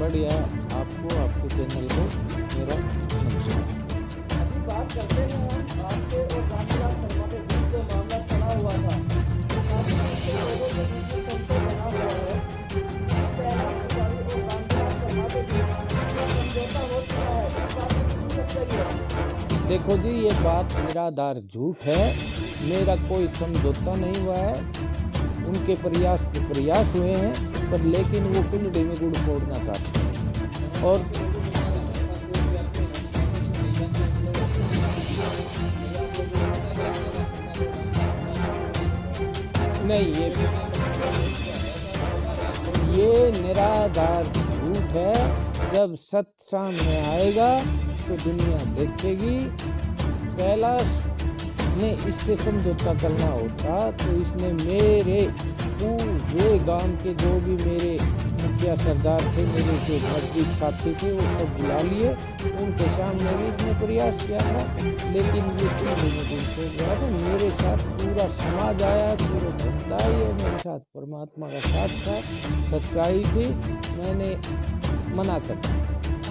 बढ़िया आपको, आपके चैनल को मेरा नमस्कार। अभी बात करते हैं हम आपके और रामविलास शर्मा के बीच जो मामला चला हुआ था। काफी दिन से लोगों के बीच में संशय बना हुआ है कि कैलाश पुजारी और रामविलास शर्मा के बीच समझौता हो चुका है। इस बात में कितनी सच्चाई है? देखो जी, ये बात निराधार झूठ है। मेरा कोई समझौता नहीं हुआ है। उनके प्रयास हुए हैं, पर लेकिन वो कुंडली में गुड़ फोड़ना चाहते हैं। और नहीं, ये निराधार झूठ है। जब सत्य सामने आएगा तो दुनिया देखेगी। कैलाश ने इससे समझौता करना होता तो इसने मेरे पूरे गांव के जो भी मेरे मुखिया सरदार थे, मेरे जो नजदीक साथी थे, वो सब बुला लिए। उनके सामने भी इसने प्रयास किया था, लेकिन ये कुंडली में गुड़ फोड़ रहा था। मेरे साथ पूरा समाज आया, पूरा जनता आई और मेरे साथ परमात्मा का साथ था, सच्चाई थी। मैंने मना कर दिया।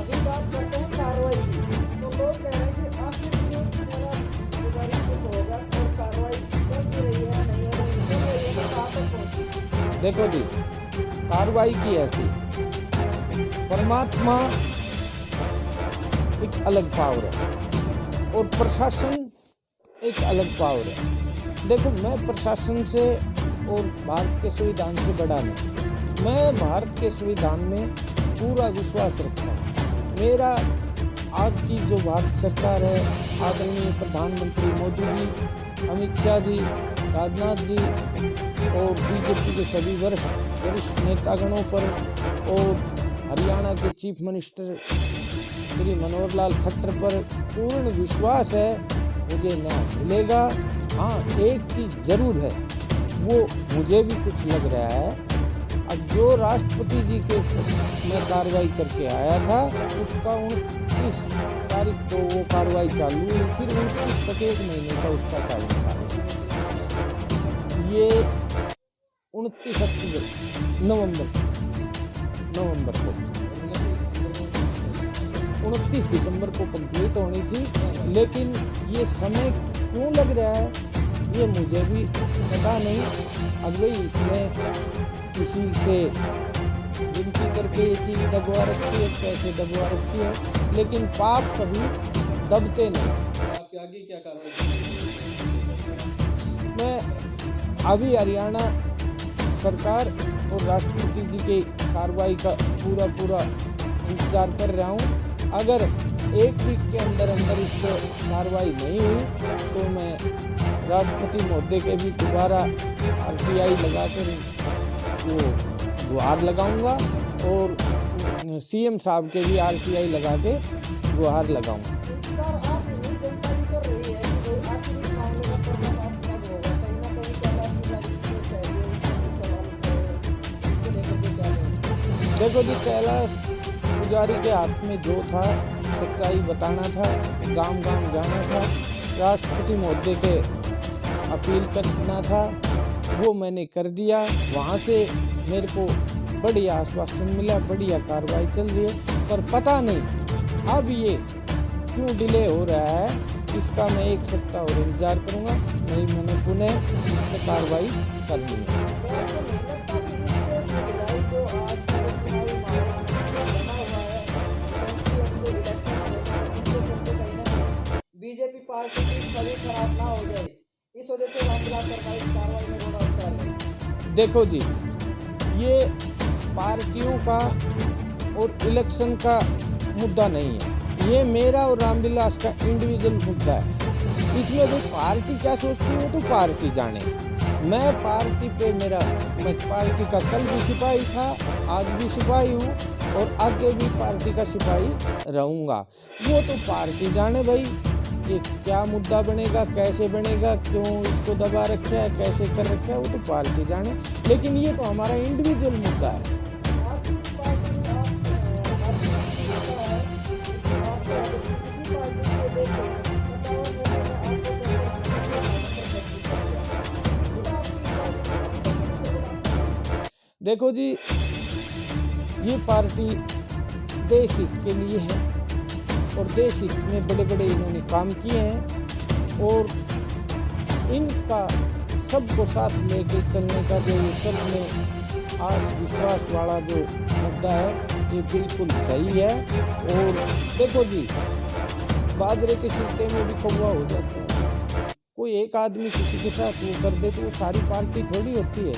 अभी बात करते हैं कार्रवाई की। तो लोग कह रहे हैं कि आखिर क्यों कैलाश पुजारी चुप होगा और कार्रवाई चल भी रही है, नहीं हो रही है, तो कहाँ तक पहुंची? देखो जी, कार्रवाई की ऐसी, परमात्मा एक अलग पावर है और प्रशासन एक अलग पावर है। देखो, मैं प्रशासन से और भारत के संविधान से बड़ा नहीं। मैं भारत के संविधान में पूरा विश्वास रखता हूँ। मेरा आज की जो भारत सरकार है, आदरणीय प्रधानमंत्री मोदी जी, अमित शाह जी, राजनाथ जी और बीजेपी के सभी वरिष्ठ नेतागणों पर और हरियाणा के चीफ मिनिस्टर श्री मनोहर लाल खट्टर पर पूर्ण विश्वास है, मुझे न्याय मिलेगा। हाँ, एक चीज़ जरूर है, वो मुझे भी कुछ लग रहा है। अब जो राष्ट्रपति जी के मैं कार्रवाई करके आया था, उसका 29 तारीख को वो कार्रवाई चालू हुई, फिर 29 तक 1 महीने का उसका टाइम था। ये 29 नवंबर को 29 दिसंबर को कंप्लीट होनी थी, लेकिन ये समय क्यों लग रहा है ये मुझे भी पता नहीं। अब भाई इसने किसी से विनती करके ये चीज़ दबवा रखी है, कैसे दबवा रखी है, लेकिन पाप कभी दबते नहीं। आपके आगे क्या कार्रवाई? मैं अभी हरियाणा सरकार और राष्ट्रपति जी के कार्रवाई का पूरा इंतजार कर रहा हूँ। अगर 1 वीक के अंदर इस पर कार्रवाई नहीं हुई तो मैं राष्ट्रपति महोदय के भी दोबारा RTI लगाकर वो गुहार लगाऊंगा और CM साहब के भी RTI लगा के गुहार लगाऊंगा। इंतजार आप इन्हीं जनता भी कर रही है कि भाई आखिर इस मामले का पर्दाफाश कब होगा? कहीं ना कहीं कैलाश पुजारी की जो सहयोग है, सवाल उठ रहे हैं, इसको लेकर के क्या कहें? देखो जी, कैलाश पुजारी के हाथ में जो था, सच्चाई बताना था, गांव जाना था, राष्ट्रपति महोदय के अपील करना था, वो मैंने कर दिया। वहाँ से मेरे को बढ़िया आश्वासन मिला, बढ़िया कार्रवाई चल रही है, पर पता नहीं अब ये क्यों डिले हो रहा है। इसका मैं 1 सप्ताह और इंतजार करूँगा, नहीं मैंने पुनः इस पर कार्रवाई करनी है। तो आपको नहीं लगता कि इस केस में ढिलाई जो आज का जो चुनावी माहौल बना हुआ है, अभी जो इलेक्शन होना है, उनके चलते कहीं ना कहीं बीजेपी पार्टी की छवि खराब ना हो जाए, इस वजह से रामविलास शर्मा इस कार्रवाई में रोड़ा उठा रहे हैं? देखो जी, ये पार्टियों का और इलेक्शन का मुद्दा नहीं है, ये मेरा और रामविलास का इंडिविजुअल मुद्दा है। इसमें भी पार्टी क्या सोचती है वो तो पार्टी जाने। मैं पार्टी पे मैं पार्टी का कल भी सिपाही था, आज भी सिपाही हूँ और आगे भी पार्टी का सिपाही रहूँगा। वो तो पार्टी जाने भाई, ये क्या मुद्दा बनेगा, कैसे बनेगा, क्यों इसको दबा रखा है, कैसे कर रखा है, वो तो पार्टी जाने, लेकिन ये तो हमारा इंडिविजुअल मुद्दा है। आज भी इस पार्टी में आपकी ऐसा है कि आज का इसी पार्टी के एक नेताओं ने आपको देखो जी, ये पार्टी देश हित के लिए है और देश हित में बड़े बड़े इन्होंने काम किए हैं और इनका सबको साथ लेके चलने का जो ये सब में आस विश्वास वाला जो मुद्दा है ये बिल्कुल सही है। और देखो जी, बाजरे के सिलटे में भी कौवा हो जाता है। कोई एक आदमी किसी के साथ वो कर दे तो वो सारी पार्टी थोड़ी होती है।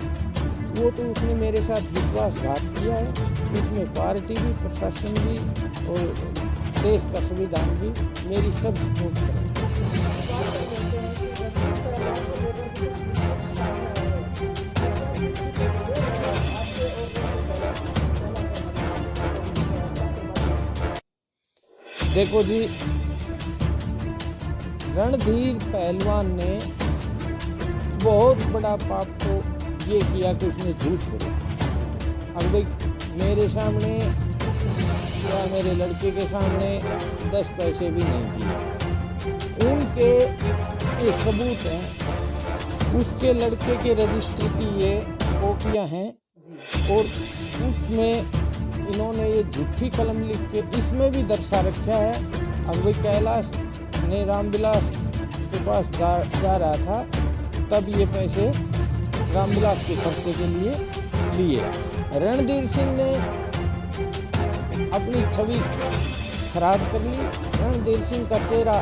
वो तो उसने मेरे साथ विश्वासघात किया है, उसमें पार्टी भी, प्रशासन भी और देश का संविधान भी मेरी सब सपोर्ट करें। देखो जी, रणधीर पहलवान ने बहुत बड़ा पाप तो ये किया कि उसने झूठ बोला। अब भाई मेरे सामने या मेरे लड़के के सामने 10 पैसे भी नहीं दिए। उनके ये सबूत हैं, उसके लड़के के रजिस्टर की ये कॉपियाँ हैं और उसमें इन्होंने ये झूठी कलम लिख के इसमें भी दर्शा रखा है। अब भाई कैलाश ने रामविलास के पास जा रहा था, तब ये पैसे रामविलास के खर्चे के लिए लिए। रणधीर सिंह ने अपनी छवि खराब कर ली। रणधीर सिंह का चेहरा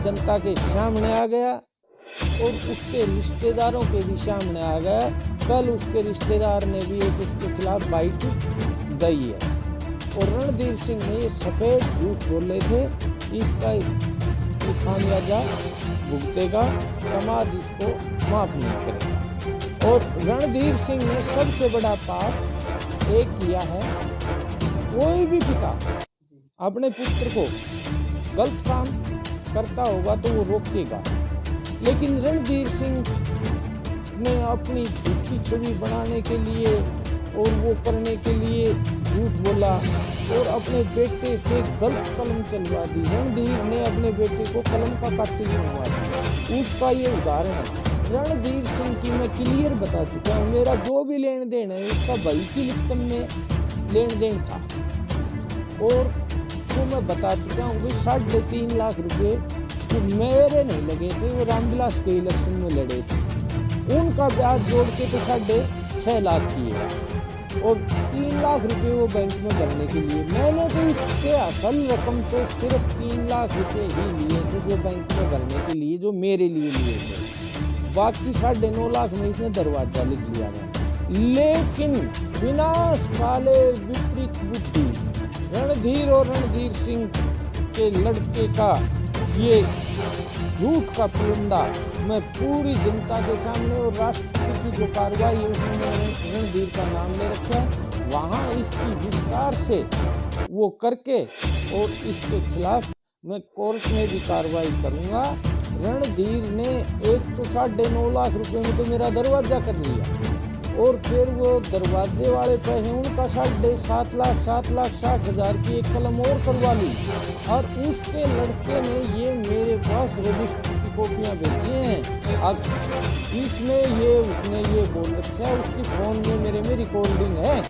जनता के सामने आ गया और उसके रिश्तेदारों के भी सामने आ गया। कल उसके रिश्तेदार ने भी एक उसके खिलाफ बाइट दी है और रणधीर सिंह ने ये सफेद झूठ बोले थे। इसका खामियाजा भुगतेगा, समाज इसको माफ नहीं करेगा। और रणधीर सिंह ने सबसे बड़ा पाप एक किया है। कोई भी पिता अपने पुत्र को गलत काम करता होगा तो वो रोकेगा, लेकिन रणधीर सिंह ने अपनी झूठी छवि बनाने के लिए और वो करने के लिए झूठ बोला और अपने बेटे से गलत कलम चलवा दी। रणधीर ने अपने बेटे को कलम का कातिल बनवा दिया। उसका ये उदाहरण है। रणधीर सिंह की मैं क्लियर बता चुका हूँ, मेरा जो भी लेन देन है उसका भाई की लिखतम में लेन देन था और तो मैं बता चुका हूँ भाई 3.5 लाख रुपए तो मेरे नहीं लगे थे, वो रामविलास के इलेक्शन में लड़े थे। उनका ब्याज जोड़ के तो 6.5 लाख किए और 3 लाख रुपए वो बैंक में भरने के लिए। मैंने तो इससे असल रकम तो सिर्फ 3 लाख रुपए ही लिए थे जो बैंक में भरने के लिए, जो मेरे लिए लिए थे। बाकी 9.5 लाख में इसने दरवाजा लिख लिया था। लेकिन विनाश वाले विपरीत बुद्धि रणधीर और रणधीर सिंह के लड़के का ये झूठ का पुलिंदा मैं पूरी जनता के सामने और राष्ट्रपति की जो कार्रवाई है उसमें रणधीर का नाम ले रखा है, वहाँ इसकी विस्तार से वो करके और इसके खिलाफ मैं कोर्ट में भी कार्रवाई करूँगा। रणधीर ने एक तो 9.5 लाख रुपए में तो मेरा दरवाजा कर लिया और फिर वो दरवाजे वाले पैसे उनका 7,60,000 की एक कलम और करवा ली और उसके लड़के ने ये मेरे पास रजिस्टर की कॉपियाँ भेजी हैं। अब इसमें ये उसने ये बोल रखा है, उसकी फ़ोन में मेरे में रिकॉर्डिंग है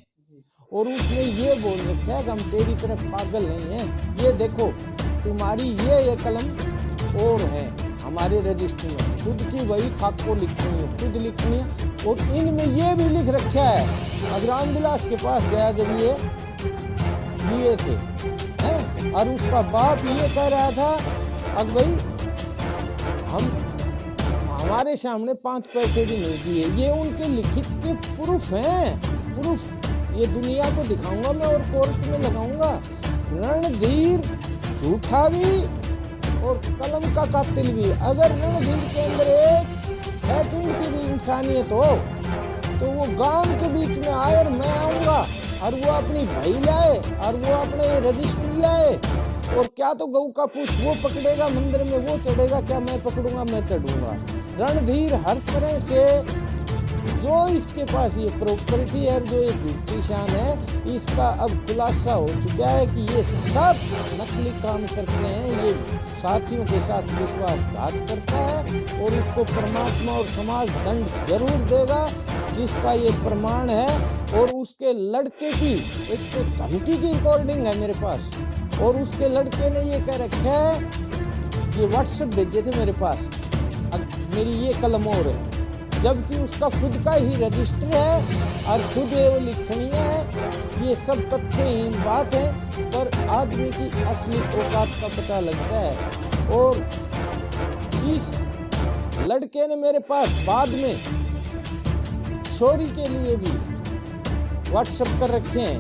और उसने ये बोल रखा है कि हम तेरी तरफ पागल नहीं हैं। ये देखो तुम्हारी ये कलम और है हमारे रजिस्टर में, खुद की वही खाको लिखनी है, खुद लिखनी है और इनमें ये भी लिख रखा है। अब रामविलास के पास गया जब ये लिए थे हैं और उसका बाप ये कह रहा था अब भाई हमारे सामने 5 पैसे भी नहीं दिए। ये उनके लिखित के प्रूफ हैं, प्रूफ ये दुनिया को दिखाऊंगा मैं और कोर्ट में लगाऊंगा। रणधीर झूठा भी और कलम का कातिल भी। अगर रणधीर के अंदर एक सेकंड की भी इंसानियत हो तो वो गांव के बीच में आए और मैं आऊँगा और वो अपनी भाई लाए और वो अपने रजिस्ट्री लाए और क्या तो गऊ का पूछ वो पकड़ेगा, मंदिर में वो चढ़ेगा, क्या मैं पकड़ूंगा, मैं चढ़ूंगा। रणधीर हर तरह से जो इसके पास ये प्रॉपर्टी है, जो ये झूठी शान है, इसका अब खुलासा हो चुका है कि ये सब नकली काम करते हैं, ये साथियों के साथ विश्वासघात करता है और इसको परमात्मा और समाज दंड जरूर देगा। जिसका ये प्रमाण है। और उसके लड़के की एक तो धमकी की रिकॉर्डिंग है मेरे पास, और उसके लड़के ने ये कह रखा है, ये व्हाट्सएप भेजे थे मेरे पास, मेरी ये कलम और है, जबकि उसका खुद का ही रजिस्टर है और खुद वो लिखनी है। ये सब तथ्यहीन बात है, पर आदमी की असली औकात का पता लगता है। और इस लड़के ने मेरे पास बाद में चोरी के लिए भी व्हाट्सएप कर रखे हैं,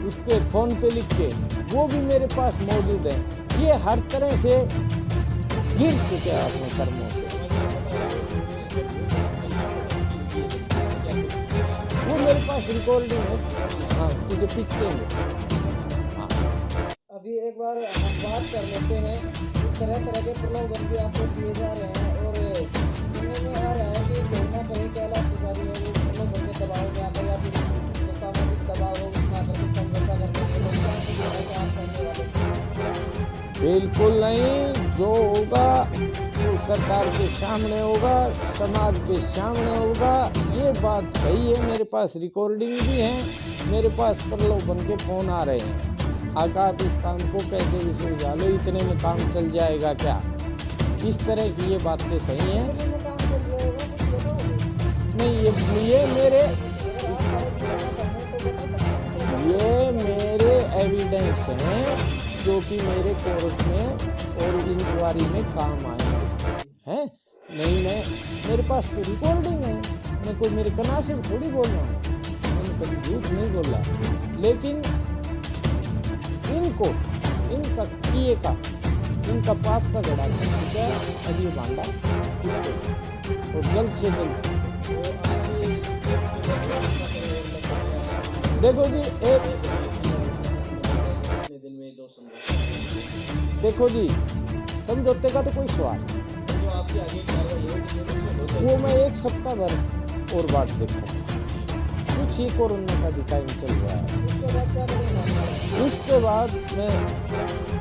उस पर फोन पे लिख के, वो भी मेरे पास मौजूद है। ये हर तरह से गिर चुके हैं अपने कर्मों से। वो मेरे पास रिकॉर्डिंग है, हाँ तुझे पिटेंगे। हाँ अभी एक बार हम बात कर लेते हैं कि तरह तरह के प्रलोभन भी आपको किए जा रहे हैं, और सुनने में आ रहा है कि कहीं ना कहीं कैलाश पुजारी है वो प्रलोभन के दबाव में आकर, या फिर जो सामाजिक दबाव हो उसमें आकर के समझौता करते हैं लोग, क्या आपको जो है कि आप करने वाले? बिल्कुल नहीं, जो होगा वो सरकार के सामने होगा, समाज के सामने होगा। ये बात सही है, मेरे पास रिकॉर्डिंग भी है, मेरे पास प्रलोभन के फोन आ रहे हैं। आका आप इस काम को कैसे भी सुलझा लो, इतने में काम चल जाएगा क्या, इस तरह की ये बातें सही हैं। इतने में काम चल जाएगा, कुछ बताओ। नहीं, ये मेरे अगर आप भारत की रहना चाहें तो बता सकते हैं क्या क्या? ये मेरे एविडेंस हैं जो कि मेरे कोर्ट में और इंक्वायरी में काम आएंगे हैं। नहीं, मेरे पास तो रिकॉर्डिंग है, मैं कोई मेरे कना से थोड़ी बोल रहा हूँ, मैंने कभी झूठ नहीं बोला। लेकिन इनको इनका किए का, इनका पाप का घड़ा बन चुका है, अब ये भांडा और जल्द से जल्द। देखो जी, देखो जी, समझौते का तो कोई सवाल, जो आपकी आगे कार्रवाई होगी वो मैं एक सप्ताह भर और बात देखूंगा। कुछ ही कोरोना का भी टाइम चल रहा है, उसके बाद क्या करेंगे? उसके बाद मैं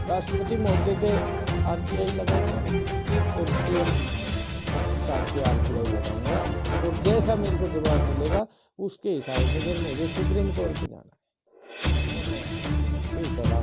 राष्ट्रपति महोदय के RTI लगाऊंगा और CM साहब के RTI लगाऊंगा, और जैसा मेरे को जवाब मिलेगा उसके हिसाब से फिर मुझे सुप्रीम कोर्ट जाना है। ठीक है।